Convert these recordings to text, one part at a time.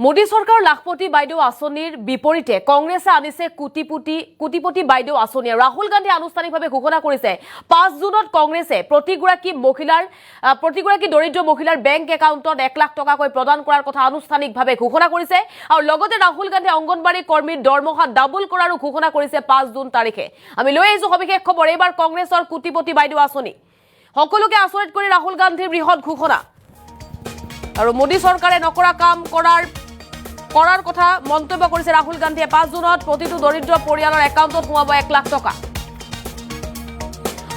মোদী চৰকাৰৰ লাখপতি বাইদেউ আঁচনিৰ বিপৰীতে কংগ্ৰেছে আনিছে কোটিপতি বাইদেউ আঁচনি। ৰাহুল গান্ধীয়ে আনুষ্ঠানিকভাৱে ঘোষণা কৰিছে 5 জুনত কংগ্ৰেছে প্ৰতিগৰাকী দৰিদ্ৰ মহিলাৰ বেংক একাউণ্টত 1 লাখ টকাকৈ প্ৰদান কৰাৰ কথা আনুষ্ঠানিকভাৱে ঘোষণা কৰিছে। আৰু লগতে ৰাহুল গান্ধীয়ে অংগনবাড়ী কৰ্মীৰ দৰমহা ডাবল কৰাৰো ঘোষণা কৰিছে 5 জুন তাৰিখে। আমি লৈ আহিছো সবিশেষ খবৰ। এইবাৰ কংগ্ৰেছৰ কোটিপতি বাইদেউ আঁচনি সকলোকে আচৰিত কৰি ৰাহুল গান্ধীৰ বৃহৎ ঘোষণা। আৰু মোদী চৰকাৰে নকৰা কাম কৰাৰ কথা মন্তব্য কৰিছে ৰাহুল গান্ধীয়ে। 5 জুনত প্ৰতিটো দৰিদ্ৰ পৰিয়ালৰ একাউণ্টত সোমাব 1 লাখ টকা।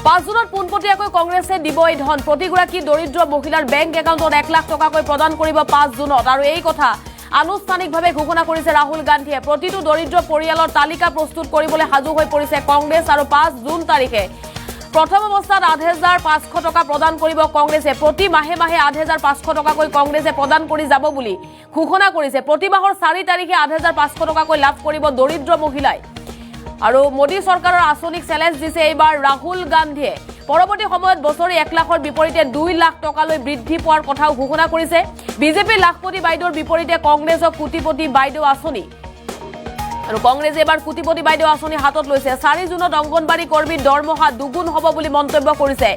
5 জুনত পোনপটীয়াকৈ কংগ্ৰেছে দিব এই ধন। প্ৰতিগৰাকী দৰিদ্ৰ মহিলাৰ বেংক একাউণ্টত 1 লাখ টকাকৈ প্ৰদান কৰিব 5 জুনত। আৰু এই কথা আনুষ্ঠানিকভাৱে ঘোষণা কৰিছে ৰাহুল গান্ধীয়ে। প্ৰতিটো দৰিদ্ৰ পৰিয়ালৰ তালিকা প্ৰস্তুত কৰিবলৈ সাজু হৈ পৰিছে কংগ্ৰেছ। আৰু 5 জুন তাৰিখে প্ৰথম অৱস্থাত 8,500 টকা প্ৰদান কৰিব কংগ্ৰেছে। প্ৰতি মাহে 8,500 টকাকৈ কংগ্ৰেছে প্ৰদান কৰি যাব বুলি ঘোষণা কৰিছে। প্ৰতি মাহৰ 4 তাৰিখে 8,500 টকাকৈ লাভ কৰিব দৰিদ্ৰ মহিলাই। আৰু মোদী চৰকাৰৰ আঁচনিক চেলেঞ্জ দিছে এইবাৰ ৰাহুল গান্ধীয়ে। পৰৱৰ্তী সময়ত বছৰি 1 লাখৰ বিপৰীতে 2 লাখ টকালৈ বৃদ্ধি পোৱাৰ কথাও ঘোষণা কৰিছে। বিজেপিৰ লাখপতি বাইদেউৰ বিপৰীতে কংগ্ৰেছৰ কোটিপতি বাইদেউ আঁচনি। আৰু কংগ্ৰেছে এবাৰ কোটিপতি বাইদেউ আঁচনি হাতত লৈছে। 4 জুনত অংগনবাড়ী কৰ্মীৰ দৰমহা দুগুণ হ'ব বুলি মন্তব্য কৰিছে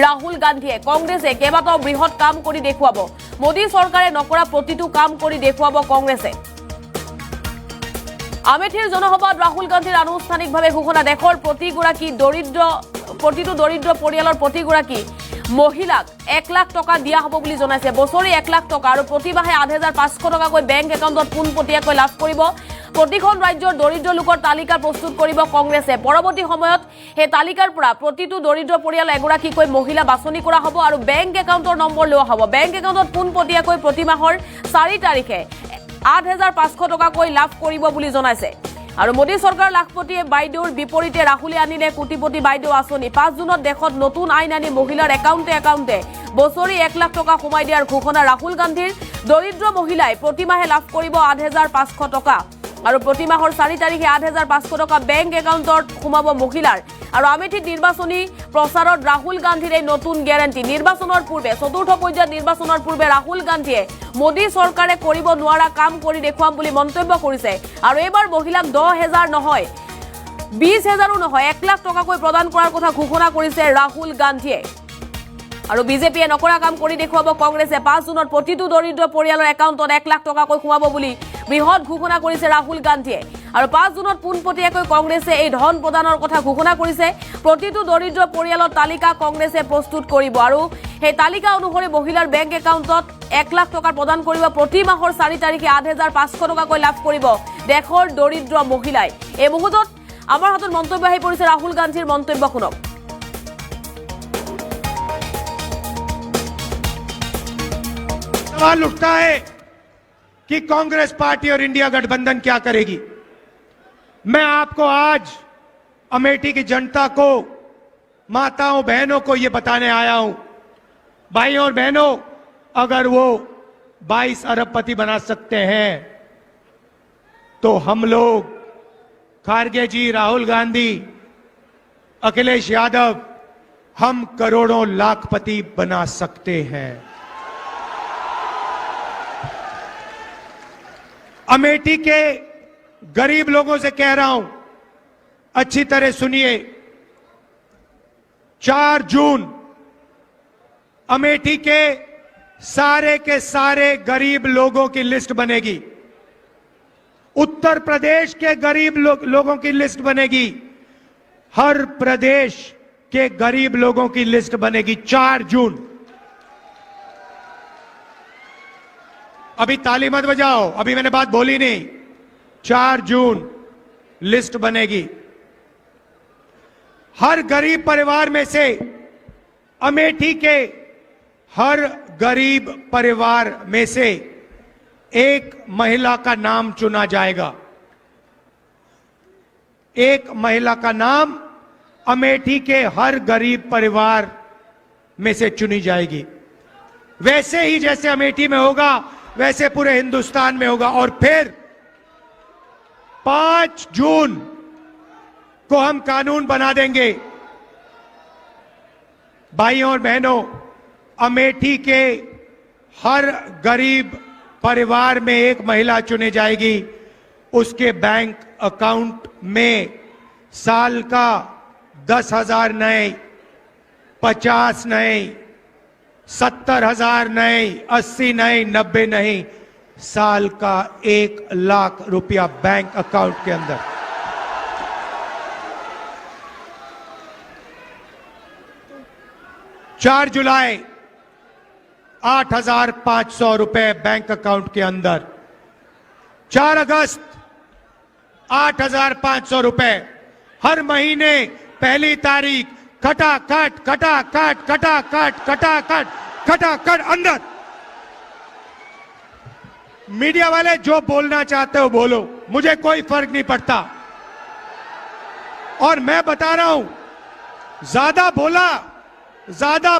ৰাহুল গান্ধীয়ে। কংগ্ৰেছে কেইবাটাও বৃহৎ কাম কৰি দেখুৱাব। মোদী চৰকাৰে নকৰা প্ৰতিটো কাম কৰি দেখুৱাব কংগ্ৰেছে। আমেথিৰ জনসভাত ৰাহুল গান্ধীৰ আনুষ্ঠানিকভাৱে ঘোষণা। দেশৰ প্ৰতিটো দৰিদ্ৰ পৰিয়ালৰ প্ৰতিগৰাকী মহিলাক 1 লাখ টকা দিয়া হ'ব বুলি জনাইছে। বছৰি 1 লাখ টকা আৰু প্ৰতি মাহে 8,500 টকাকৈ বেংক একাউণ্টত পোনপটীয়াকৈ লাভ কৰিব। প্ৰতিখন ৰাজ্যৰ দৰিদ্ৰ লোকৰ তালিকা প্ৰস্তুত কৰিব কংগ্ৰেছে। পৰৱৰ্তী সময়ত সেই তালিকাৰ পৰা প্ৰতিটো দৰিদ্ৰ পৰিয়াল এগৰাকীকৈ মহিলা বাছনি কৰা হ'ব আৰু বেংক একাউণ্টৰ নম্বৰ লোৱা হ'ব। বেংক একাউণ্টত পোনপটীয়াকৈ প্ৰতি মাহৰ 4 তাৰিখে 8,500 টকাকৈ লাভ কৰিব বুলি জনাইছে। আৰু মোদী চৰকাৰৰ লাখপতি বাইদেউৰ বিপৰীতে ৰাহুলে আনিলে কোটিপতি বাইদেউ আঁচনি। 5 জুনত দেশত নতুন আইন আনি মহিলাৰ একাউণ্টে বছৰি 1 লাখ টকা সোমাই দিয়াৰ ঘোষণা ৰাহুল গান্ধীৰ। দৰিদ্ৰ মহিলাই প্ৰতি মাহে লাভ কৰিব 8,500 টকা আৰু প্ৰতি মাহৰ 4 তাৰিখে 8,500 টকা বেংক একাউণ্টত সোমাব মহিলাৰ। আৰু আমেথিত নিৰ্বাচনী প্ৰচাৰত ৰাহুল গান্ধীৰ এই নতুন গেৰাণ্টি। নিৰ্বাচনৰ পূৰ্বে চতুৰ্থ পৰ্যায়ৰ নিৰ্বাচনৰ পূৰ্বে ৰাহুল গান্ধীয়ে মোদী চৰকাৰে কৰিব নোৱাৰা কাম কৰি দেখুৱাম বুলি মন্তব্য কৰিছে। আৰু এইবাৰ মহিলাক 10,000 নহয়, 20,000ও নহয়, 1 লাখ টকাকৈ প্ৰদান কৰাৰ কথা ঘোষণা কৰিছে ৰাহুল গান্ধীয়ে। আৰু বিজেপিয়ে নকৰা কাম কৰি দেখুৱাব কংগ্ৰেছে। 5 জুনত প্ৰতিটো দৰিদ্ৰ পৰিয়ালৰ একাউণ্টত 1 লাখ টকাকৈ সোমাব বুলি বৃহৎ ঘোষণা কৰিছে ৰাহুল গান্ধীয়ে। আৰু 5 জুনত পোনপটীয়াকৈ কংগ্ৰেছে এই ধন প্ৰদানৰ কথা ঘোষণা কৰিছে। প্ৰতিটো দৰিদ্ৰ পৰিয়ালৰ তালিকা কংগ্ৰেছে প্ৰস্তুত কৰিব আৰু সেই তালিকা অনুসৰি মহিলাৰ বেংক একাউণ্টত 1 লাখ টকা প্ৰদান কৰিব। প্ৰতি মাহৰ 4 তাৰিখে 8,500 টকাকৈ লাভ কৰিব দেশৰ দৰিদ্ৰ মহিলাই। এই মুহূৰ্তত আমাৰ হাতত মন্তব্য আহি পৰিছে ৰাহুল গান্ধীৰ মন্তব্য শুনক। सवाल उठता है कि कांग्रेस पार्टी और इंडिया गठबंधन क्या करेगी। मैं आपको आज अमेठी की जनता को, माताओं बहनों को यह बताने आया हूं, भाइयों और बहनों, अगर वो 22 अरबपति बना सकते हैं तो हम लोग, खारगे जी, राहुल गांधी, अखिलेश यादव, हम करोड़ों लाखपति बना सकते हैं। अमेठी के गरीब लोगों से कह रहा हूं, अच्छी तरह सुनिए। 4 जून अमेठी के सारे गरीब लोगों की लिस्ट बनेगी। उत्तर प्रदेश के गरीब लोगों की लिस्ट बनेगी। हर प्रदेश के गरीब लोगों की लिस्ट बनेगी 4 जून। अभी ताली मत बजाओ, अभी मैंने बात बोली नहीं। 4 जून लिस्ट बनेगी। हर गरीब परिवार में से, अमेठी के हर गरीब परिवार में से एक महिला का नाम चुना जाएगा। एक महिला का नाम अमेठी के हर गरीब परिवार में से चुनी जाएगी। वैसे ही जैसे अमेठी में होगा वैसे पूरे हिंदुस्तान में होगा। और फिर 5 जून को हम कानून बना देंगे। भाइयों और बहनों, अमेठी के हर गरीब परिवार में एक महिला चुनी जाएगी, उसके बैंक अकाउंट में साल का 10,000 नहीं, 50 नहीं, 70,000 नहीं, 80 नहीं, 90 नहीं, साल का 1 लाख रुपया बैंक अकाउंट के अंदर। चार जुलाई 8,500 रुपए बैंक अकाउंट के अंदर। 4 अगस्त 8,500 रुपए। हर महीने पहली तारीख खटाखट खटाखट खटाखट खटाखट खटाखट अंदर। मीडिया वाले जो बोलना चाहते हो बोलो, मुझे कोई फर्क नहीं पड़ता। और मैं बता रहा हूं, ज्यादा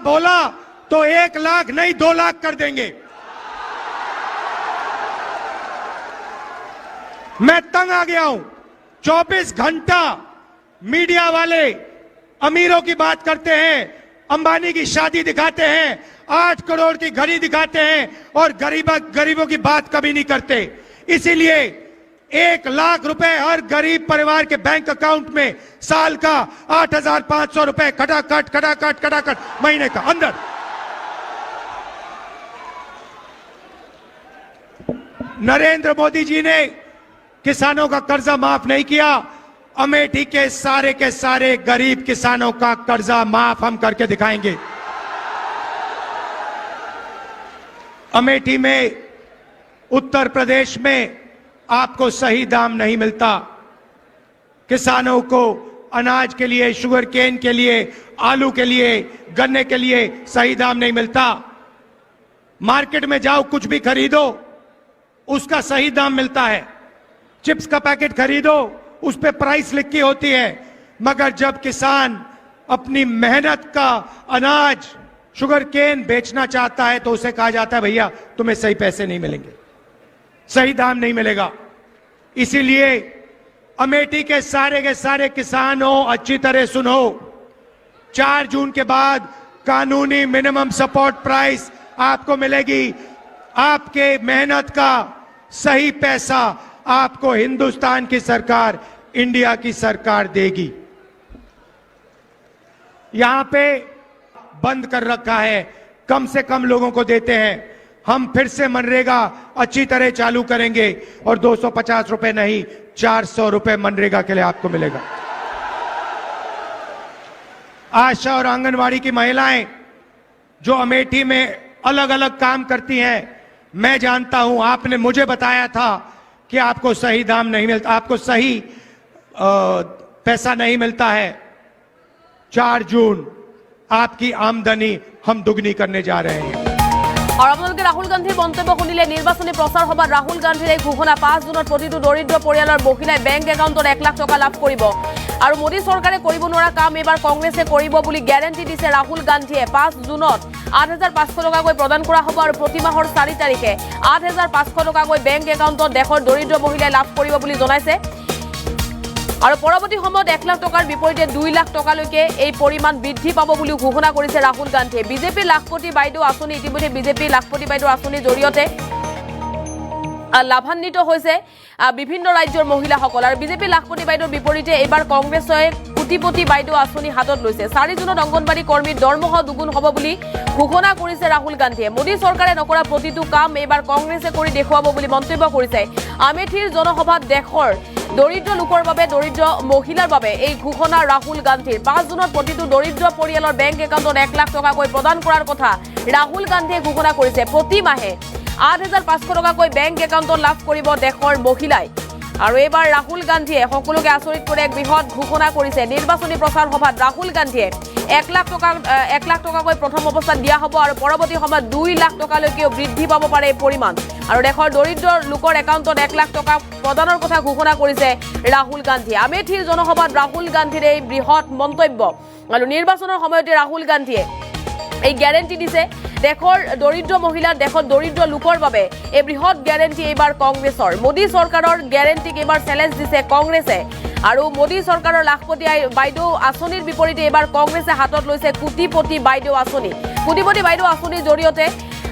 बोला तो 1 लाख नहीं 2 लाख कर देंगे। मैं तंग आ गया हूं। 24 घंटा मीडिया वाले अमीरों की बात करते हैं, अंबानी की शादी दिखाते हैं, 8 करोड़ की घड़ी दिखाते हैं और गरीबों की बात कभी नहीं करते। इसीलिए 1 लाख रुपए हर गरीब परिवार के बैंक अकाउंट में, साल का 8,500 रुपए खटाखट खटाखट खटाखट महीने का अंदर। नरेंद्र मोदी जी ने किसानों का कर्जा माफ नहीं किया। अमेठी के सारे गरीब किसानों का कर्जा माफ हम करके दिखाएंगे। अमेठी में, उत्तर प्रदेश में आपको सही दाम नहीं मिलता। किसानों को अनाज के लिए, शुगर केन के लिए, आलू के लिए, गन्ने के लिए सही दाम नहीं मिलता। मार्केट में जाओ, कुछ भी खरीदो, उसका सही दाम मिलता है। चिप्स का पैकेट खरीदो, उस पे प्राइस लिखी होती है। मगर जब किसान अपनी मेहनत का अनाज, शुगर केन बेचना चाहता है तो उसे कहा जाता है, भैया तुम्हें सही पैसे नहीं मिलेंगे, सही दाम नहीं मिलेगा। इसीलिए अमेठी के सारे किसानों, अच्छी तरह सुनो, 4 जून के बाद कानूनी मिनिमम सपोर्ट प्राइस आपको मिलेगी। आपके मेहनत का सही पैसा आपको हिंदुस्तान की सरकार, इंडिया की सरकार देगी। यहां पे बंद कर रखा है, कम से कम लोगों को देते हैं। हम फिर से मनरेगा अच्छी तरह चालू करेंगे और 250 रुपए नहीं, 400 रुपए मनरेगा के लिए आपको मिलेगा। आशा और आंगनवाड़ी की महिलाएं जो अमेठी में अलग अलग काम करती हैं, मैं जानता हूं, आपने मुझे बताया था कि आपको सही दाम नहीं मिलता, आपको सही पैसा नहीं मिलता है। 4 जून आपकी आमदनी हम दुगनी करने जा रहे हैं। और আপোনালোকে রাহুল গান্ধীৰ মন্তব্য শুনিলে। নিৰ্বাচনী প্ৰচাৰ সভাত ৰাহুল গান্ধীৰ এই ঘোষণা, 5 জুনত প্ৰতিটো দৰিদ্ৰ পৰিয়ালৰ মহিলাই বেংক একাউণ্টত 1 লাখ টকা লাভ কৰিব। আৰু মোদী চৰকাৰে কৰিব নোৱাৰা কাম এইবাৰ কংগ্ৰেছে কৰিব বুলি গ্যাৰেণ্টি দিছে ৰাহুল গান্ধীয়ে। 5 জুনত 8,500 টকাকৈ প্ৰদান কৰা হ'ব আৰু প্ৰতি মাহৰ 4 তাৰিখে 8,500 টকাকৈ বেংক একাউণ্টত দেশৰ দৰিদ্ৰ মহিলাই লাভ কৰিব বুলি জনাইছে। আৰু পৰৱৰ্তী সময়ত 1 লাখ টকাৰ বিপৰীতে 2 লাখ টকালৈকে এই পৰিমাণ বৃদ্ধি পাব বুলি ঘোষণা কৰিছে ৰাহুল গান্ধীয়ে। বিজেপি লাখপতি বাইদেউ আঁচনি, ইতিমধ্যে বিজেপি লাখপতি বাইদেউ আঁচনিৰ জৰিয়তে লাভান্বিত হৈছে বিভিন্ন ৰাজ্যৰ মহিলাসকল। আৰু বিজেপি লাখপতি বাইদেউৰ বিপৰীতে এইবাৰ কংগ্ৰেছে কোটিপতি বাইদেউ আঁচনি হাতত লৈছে। 4 জুনত অংগনবাড়ী কৰ্মীৰ দৰমহা দুগুণ হ'ব বুলি ঘোষণা কৰিছে ৰাহুল গান্ধীয়ে। মোদী চৰকাৰে নকৰা প্ৰতিটো কাম এইবাৰ কংগ্ৰেছে কৰি দেখুৱাব বুলি মন্তব্য কৰিছে। আমেঠিৰ জনসভাত দেশৰ দৰিদ্ৰ লোকৰ বাবে, দৰিদ্ৰ মহিলাৰ বাবে এই ঘোষণা ৰাহুল গান্ধীৰ। 5 জুনত প্ৰতিটো দৰিদ্ৰ পৰিয়ালৰ বেংক একাউণ্টত 1 লাখ টকাকৈ প্ৰদান কৰাৰ কথা ৰাহুল গান্ধীয়ে ঘোষণা কৰিছে। প্ৰতি মাহে 8,500 টকাকৈ বেংক একাউণ্টত লাভ কৰিব দেশৰ মহিলাই। আৰু এইবাৰ ৰাহুল গান্ধীয়ে সকলোকে আচৰিত কৰি এক বৃহৎ ঘোষণা কৰিছে। নিৰ্বাচনী প্ৰচাৰ সভাত ৰাহুল গান্ধীয়ে 1 লাখ টকাকৈ প্ৰথম অৱস্থাত দিয়া হ'ব আৰু পৰৱৰ্তী সময়ত 2 লাখ টকালৈকেও বৃদ্ধি পাব পাৰে এই পৰিমাণ। আৰু দেশৰ দৰিদ্ৰ লোকৰ একাউণ্টত 1 লাখ টকা প্ৰদানৰ কথা ঘোষণা কৰিছে ৰাহুল গান্ধীয়ে। আমেঠিৰ জনসভাত ৰাহুল গান্ধীৰ এই বৃহৎ মন্তব্য। আৰু নিৰ্বাচনৰ সময়তে ৰাহুল গান্ধীয়ে এই গ্যাৰেণ্টি দিছে দেশৰ দৰিদ্ৰ মহিলা, দেশৰ দৰিদ্ৰ লোকৰ বাবে এই বৃহৎ গ্যাৰেণ্টি এইবাৰ কংগ্ৰেছৰ। মোদী চৰকাৰৰ গ্যাৰেণ্টিক এইবাৰ চেলেঞ্জ দিছে কংগ্ৰেছে। আৰু মোদী চৰকাৰৰ লাখপতি বাইদেউ আঁচনিৰ বিপৰীতে এইবাৰ কংগ্ৰেছে হাতত লৈছে কোটিপতি বাইদেউ আঁচনি। কোটিপতি বাইদেউ আঁচনিৰ জৰিয়তে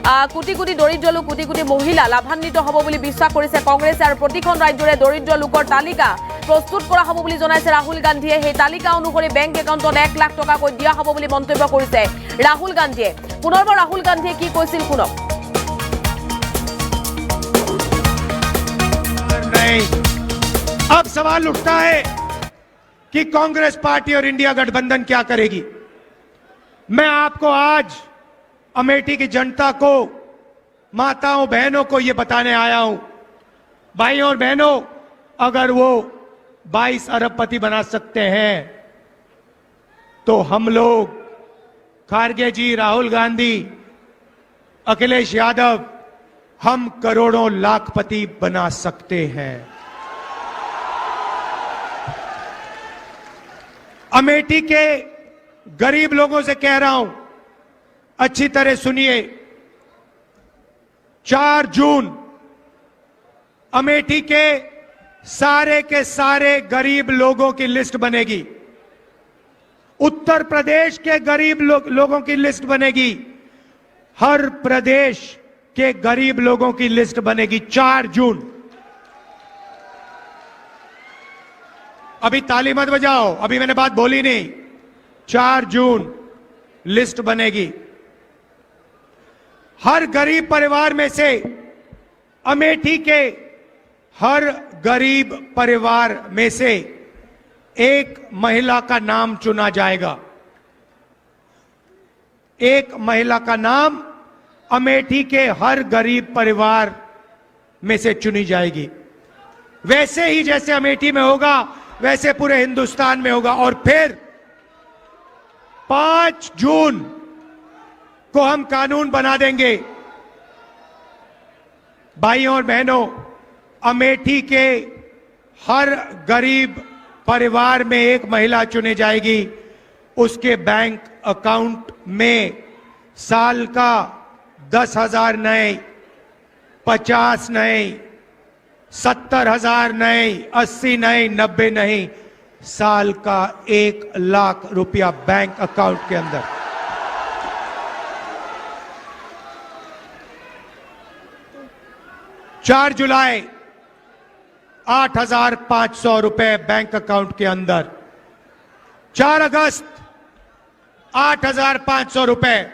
কোটি কোটি দৰিদ্ৰ লোক কোটি কোটি মহিলা লাভান্বিত হ'ব বুলি বিশ্বাস কৰিছে কংগ্ৰেছে আৰু প্ৰতিখন ৰাজ্যৰে দৰিদ্ৰ লোকৰ তালিকা প্ৰস্তুত কৰা হ'ব বুলি জনাইছে ৰাহুল গান্ধীয়ে সেই তালিকা অনুসৰি বেংক একাউণ্টত 1 লাখ টকাকৈ দিয়া হ'ব বুলি মন্তব্য কৰিছে ৰাহুল গান্ধীয়ে পুনৰবাৰ ৰাহুল গান্ধীয়ে কি কৈছিল শুনক नहीं अब सवाल उठता है कि कांग्रेस पार्टी और इंडिया गठबंधन क्या करेगी। मैं आपको आज अमेठी की जनता को माताओं बहनों को यह बताने आया हूं भाइयों और बहनों अगर वो 22 अरबपति बना सकते हैं तो हम लोग खारगे जी राहुल गांधी अखिलेश यादव हम करोड़ों लाखपति बना सकते हैं। अमेठी के गरीब लोगों से कह रहा हूं अच्छी तरह सुनिए 4 जून अमेठी के सारे गरीब लोगों की लिस्ट बनेगी। उत्तर प्रदेश के गरीब लोगों की लिस्ट बनेगी। हर प्रदेश के गरीब लोगों की लिस्ट बनेगी 4 जून। अभी ताली मत बजाओ अभी मैंने बात बोली नहीं 4 जून लिस्ट बनेगी। हर गरीब परिवार में से अमेठी के हर गरीब परिवार में से एक महिला का नाम चुना जाएगा। एक महिला का नाम अमेठी के हर गरीब परिवार में से चुनी जाएगी। वैसे ही जैसे अमेठी में होगा वैसे पूरे हिंदुस्तान में होगा। और फिर 5 जून को हम कानून बना देंगे। भाइयों और बहनों अमेठी के हर गरीब परिवार में एक महिला चुनी जाएगी। उसके बैंक अकाउंट में साल का 10,000 नए 50 नए 70,000 नए 80 नए 90 नहीं साल का 1 लाख रुपया बैंक अकाउंट के अंदर। चार जुलाई 8,500 रुपए बैंक अकाउंट के अंदर। 4 अगस्त 8,500 रुपए।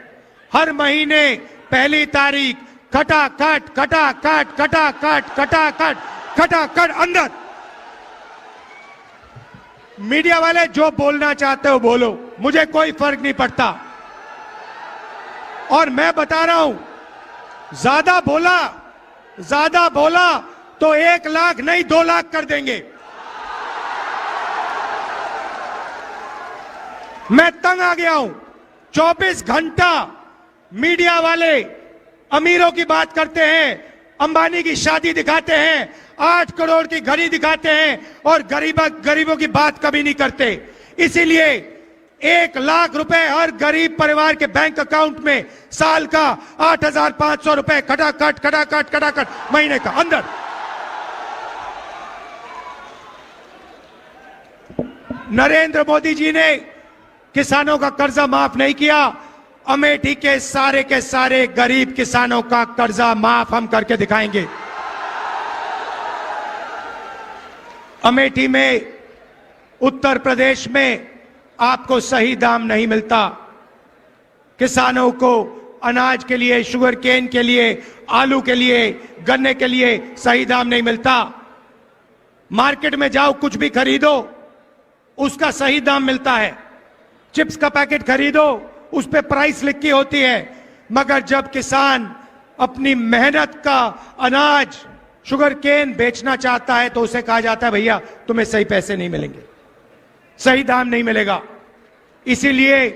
हर महीने पहली तारीख खटाखट खटाखट खटाखट खटाखट खटाखट अंदर। मीडिया वाले जो बोलना चाहते हो बोलो मुझे कोई फर्क नहीं पड़ता। और मैं बता रहा हूं ज्यादा बोला तो 1 लाख नहीं 2 लाख कर देंगे। मैं तंग आ गया हूं। 24 घंटा मीडिया वाले अमीरों की बात करते हैं अंबानी की शादी दिखाते हैं 8 करोड़ की घड़ी दिखाते हैं और गरीबों की बात कभी नहीं करते। इसीलिए 1 लाख रुपए हर गरीब परिवार के बैंक अकाउंट में साल का 8,500 रुपए खटाखट खटाखट खटाखट महीने का अंदर। नरेंद्र मोदी जी ने किसानों का कर्जा माफ नहीं किया। अमेठी के सारे गरीब किसानों का कर्जा माफ हम करके दिखाएंगे। अमेठी में उत्तर प्रदेश में आपको सही दाम नहीं मिलता। किसानों को अनाज के लिए शुगर केन के लिए आलू के लिए गन्ने के लिए सही दाम नहीं मिलता। मार्केट में जाओ कुछ भी खरीदो उसका सही दाम मिलता है। चिप्स का पैकेट खरीदो उस पे प्राइस लिखी होती है। मगर जब किसान अपनी मेहनत का अनाज शुगर केन बेचना चाहता है तो उसे कहा जाता है भैया तुम्हें सही पैसे नहीं मिलेंगे सही दाम नहीं मिलेगा। इसीलिए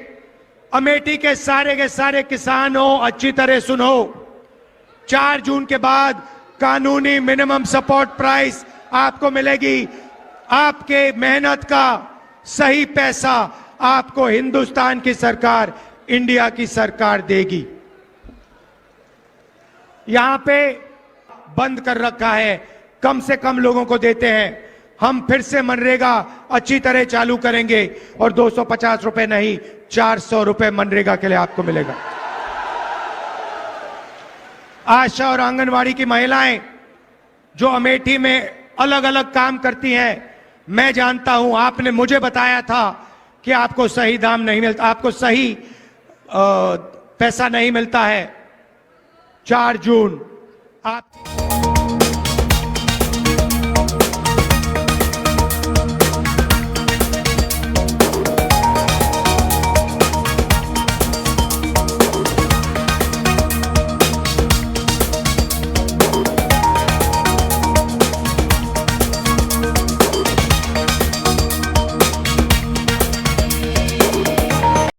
अमेठी के सारे किसान हो अच्छी तरह सुनो 4 जून के बाद कानूनी मिनिमम सपोर्ट प्राइस आपको मिलेगी। आपके मेहनत का सही पैसा आपको हिंदुस्तान की सरकार इंडिया की सरकार देगी। यहां पे बंद कर रखा है कम से कम लोगों को देते हैं। हम फिर से मनरेगा अच्छी तरह चालू करेंगे और 250 रुपए नहीं 400 रुपए मनरेगा के लिए आपको मिलेगा। आशा और आंगनवाड़ी की महिलाएं जो अमेठी में अलग अलग काम करती हैं, मैं जानता हूं, आपने मुझे बताया था कि आपको सही दाम नहीं मिलता, आपको सही पैसा नहीं मिलता है। 4 जून आप